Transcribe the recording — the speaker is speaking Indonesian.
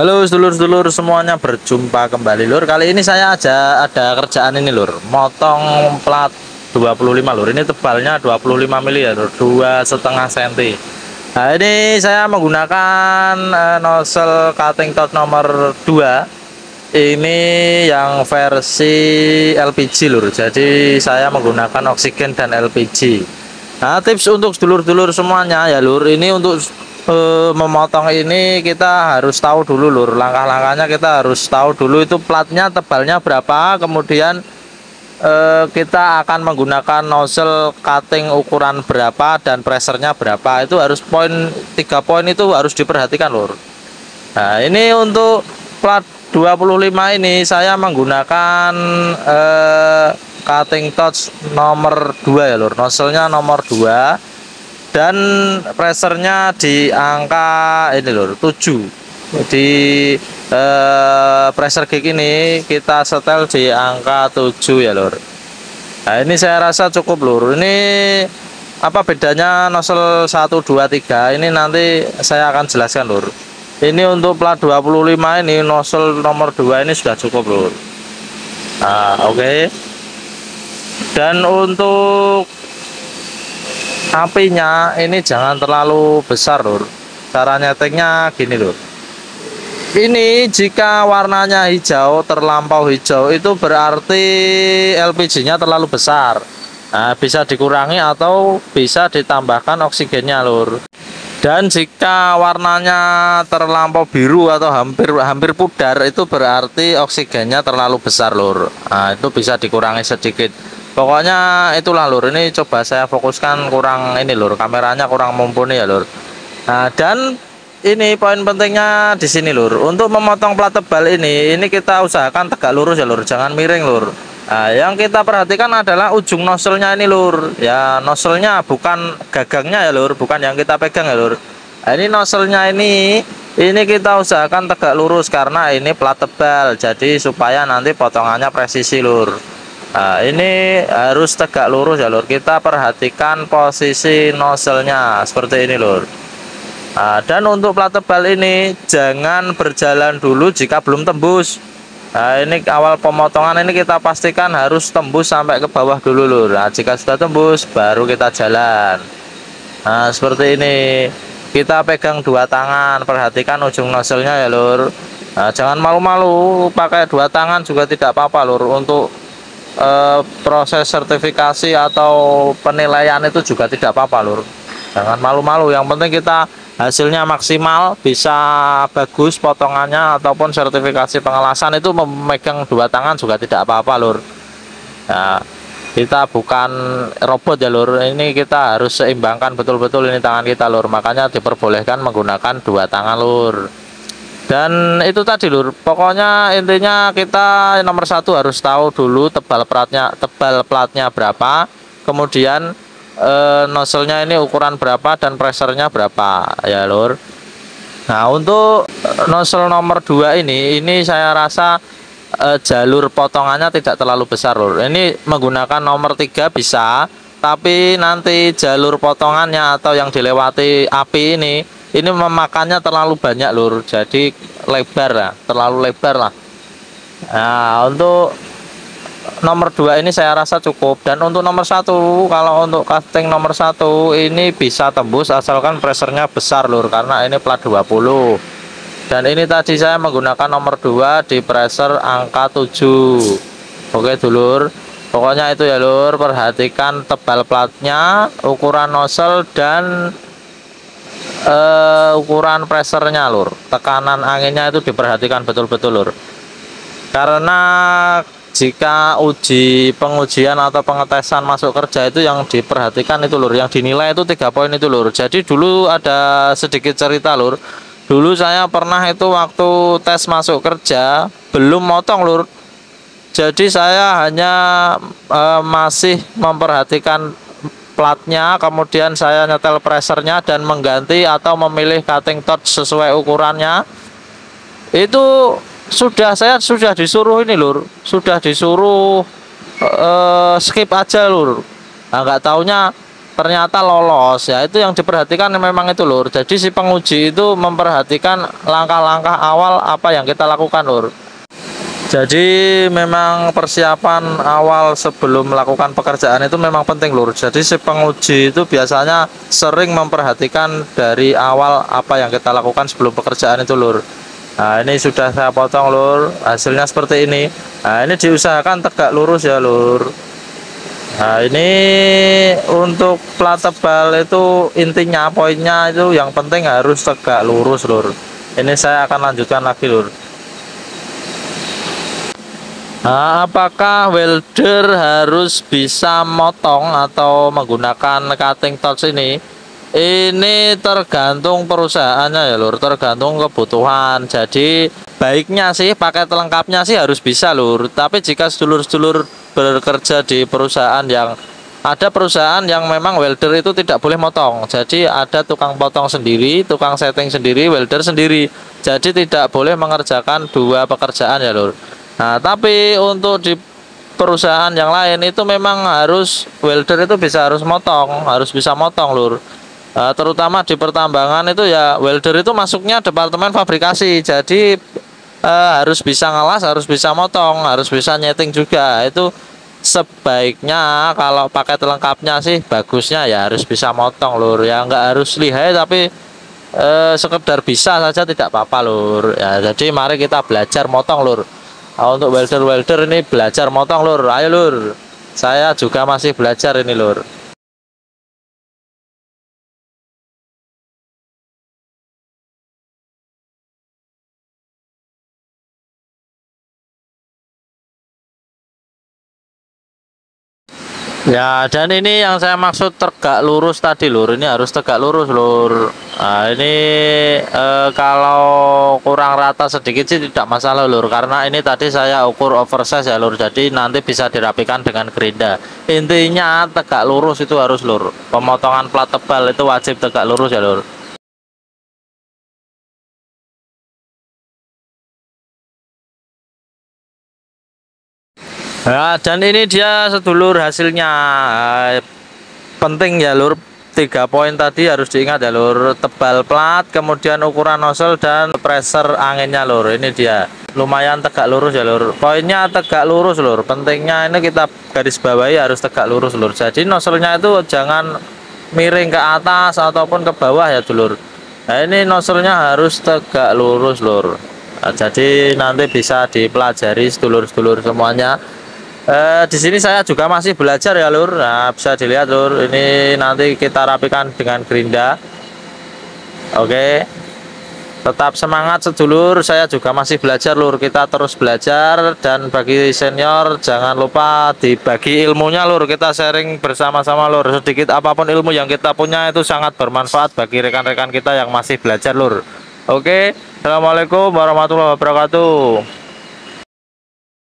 Halo sedulur-sedulur semuanya, berjumpa kembali lur. Kali ini saya ada kerjaan ini lur, motong plat 25 lur. Ini tebalnya 25 mili ya lur, 2,5 cm. Nah ini saya menggunakan nozzle cutting torch nomor 2. Ini yang versi LPG lur. Jadi saya menggunakan oksigen dan LPG. Nah tips untuk sedulur-sedulur semuanya ya lur, ini untuk memotong ini kita harus tahu dulu lur, langkah-langkahnya kita harus tahu dulu itu platnya tebalnya berapa, kemudian kita akan menggunakan nozzle cutting ukuran berapa dan pressernya berapa. Itu harus 3 poin itu harus diperhatikan lur. Nah ini untuk plat 25 ini saya menggunakan cutting torch nomor 2 ya lur, nozzle-nya nomor 2 dan pressernya di angka ini lur 7. Di pressure gauge ini kita setel di angka 7 ya lur. Nah ini saya rasa cukup lur. Ini apa bedanya nozzle 1 2 3 ini nanti saya akan jelaskan lur. Ini untuk plat 25 ini nozzle nomor 2 ini sudah cukup lur. Nah oke. Dan untuk apinya ini jangan terlalu besar lur. Cara nyetingnya gini lur. Ini jika warnanya hijau, terlampau hijau, itu berarti LPG-nya terlalu besar. Nah, bisa dikurangi atau bisa ditambahkan oksigennya lur. Dan jika warnanya terlampau biru atau hampir pudar, itu berarti oksigennya terlalu besar lur. Nah, itu bisa dikurangi sedikit. Pokoknya itulah lur, ini coba saya fokuskan kurang ini lur, kameranya kurang mumpuni ya lur. Nah, dan ini poin pentingnya di sini lur. Untuk memotong plat tebal ini kita usahakan tegak lurus ya lur, jangan miring lur. Nah, yang kita perhatikan adalah ujung nozzle-nya ini lur. Ya, nozzle-nya bukan gagangnya ya lur, bukan yang kita pegang ya lur. Nah, ini nozzle-nya ini kita usahakan tegak lurus karena ini plat tebal. Jadi supaya nanti potongannya presisi lur. Nah, ini harus tegak lurus ya lur. Kita perhatikan posisi nozzle-nya seperti ini lur. Nah, dan untuk plat tebal ini jangan berjalan dulu jika belum tembus. Nah, ini awal pemotongan ini kita pastikan harus tembus sampai ke bawah dulu lur. Nah, jika sudah tembus baru kita jalan. Nah, seperti ini. Kita pegang dua tangan, perhatikan ujung nozzle-nya ya lur. Nah, jangan malu-malu, pakai dua tangan juga tidak apa-apa lur. Untuk proses sertifikasi atau penilaian itu juga tidak apa-apa lur. Jangan malu-malu, yang penting kita hasilnya maksimal, bisa bagus potongannya ataupun sertifikasi pengelasan, itu memegang dua tangan juga tidak apa-apa lur. Nah, kita bukan robot ya lur, ini kita harus seimbangkan betul-betul ini tangan kita lur, makanya diperbolehkan menggunakan dua tangan lur. Dan itu tadi lur, pokoknya intinya kita nomor satu harus tahu dulu tebal platnya berapa, kemudian nozzle-nya ini ukuran berapa dan pressernya berapa ya lur. Nah untuk nozzle nomor 2 ini saya rasa jalur potongannya tidak terlalu besar lur. Ini menggunakan nomor 3 bisa, tapi nanti jalur potongannya atau yang dilewati api ini memakannya terlalu banyak lur, jadi lebar lah, terlalu lebar lah. Nah untuk nomor 2 ini saya rasa cukup. Dan untuk nomor 1, kalau untuk casting nomor 1 ini bisa tembus asalkan pressernya besar lur, karena ini plat 20. Dan ini tadi saya menggunakan nomor 2 di pressure angka 7. Oke dulur, pokoknya itu ya lur, perhatikan tebal platnya, ukuran nozzle dan ukuran pressernya lur, tekanan anginnya itu diperhatikan betul-betul lur, karena jika pengujian atau pengetesan masuk kerja itu yang diperhatikan itu lur, yang dinilai itu 3 poin itu lur. Jadi dulu ada sedikit cerita lur, dulu saya pernah itu waktu tes masuk kerja belum motong lur, jadi saya hanya masih memperhatikan platnya, kemudian saya nyetel pressernya dan mengganti atau memilih cutting torch sesuai ukurannya. Itu saya sudah disuruh ini lur, sudah disuruh skip aja lur. Nah nggak taunya ternyata lolos. Ya itu yang diperhatikan memang itu lur. Jadi si penguji itu memperhatikan langkah-langkah awal apa yang kita lakukan lur. Jadi memang persiapan awal sebelum melakukan pekerjaan itu memang penting lur. Jadi si penguji itu biasanya sering memperhatikan dari awal apa yang kita lakukan sebelum pekerjaan itu lur. Nah ini sudah saya potong lur, hasilnya seperti ini. Nah ini diusahakan tegak lurus ya lur. Nah ini untuk plat tebal itu intinya poinnya itu yang penting harus tegak lurus lur. Ini saya akan lanjutkan lagi lur. Nah, apakah welder harus bisa motong atau menggunakan cutting tools ini? Ini tergantung perusahaannya ya lur, tergantung kebutuhan. Jadi baiknya sih paket lengkapnya sih harus bisa lur. Tapi jika sedulur-sedulur bekerja di perusahaan yang ada perusahaan yang memang welder itu tidak boleh motong. Jadi ada tukang potong sendiri, tukang setting sendiri, welder sendiri. Jadi tidak boleh mengerjakan dua pekerjaan ya lur. Nah, tapi untuk di perusahaan yang lain itu memang harus welder itu harus motong, harus bisa motong lur. Terutama di pertambangan itu ya welder itu masuknya departemen fabrikasi. Jadi harus bisa ngalas, harus bisa motong, harus bisa nyeting juga. Itu sebaiknya kalau paket lengkapnya sih bagusnya ya harus bisa motong lur. Ya nggak harus lihai tapi sekedar bisa saja tidak apa-apa lur. Ya jadi mari kita belajar motong lur. Nah, untuk welder ini belajar motong lur, ayo lur. Saya juga masih belajar ini lur. Ya dan ini yang saya maksud tegak lurus tadi lur, ini harus tegak lurus lur. Nah ini kalau kurang rata sedikit sih tidak masalah lur, karena ini tadi saya ukur oversize ya lur, jadi nanti bisa dirapikan dengan gerinda. Intinya tegak lurus itu harus lur, pemotongan plat tebal itu wajib tegak lurus ya lur. Nah, dan ini dia sedulur hasilnya. Penting ya lur, 3 poin tadi harus diingat ya lur. Tebal plat, kemudian ukuran nozzle dan pressure anginnya lur. Ini dia. Lumayan tegak lurus ya lur. Poinnya tegak lurus lur. Pentingnya ini kita garis bawahi harus tegak lurus lur. Jadi nozzle-nya itu jangan miring ke atas ataupun ke bawah ya dulur. Nah ini nozzle-nya harus tegak lurus lur. Nah, jadi nanti bisa dipelajari sedulur-sedulur semuanya. Di sini saya juga masih belajar ya lur. Nah bisa dilihat lur, ini nanti kita rapikan dengan gerinda. Oke, tetap semangat sedulur, saya juga masih belajar lur. Kita terus belajar, dan bagi senior jangan lupa dibagi ilmunya lur. Kita sharing bersama-sama lur. Sedikit apapun ilmu yang kita punya itu sangat bermanfaat bagi rekan-rekan kita yang masih belajar lur. Oke, assalamualaikum warahmatullahi wabarakatuh.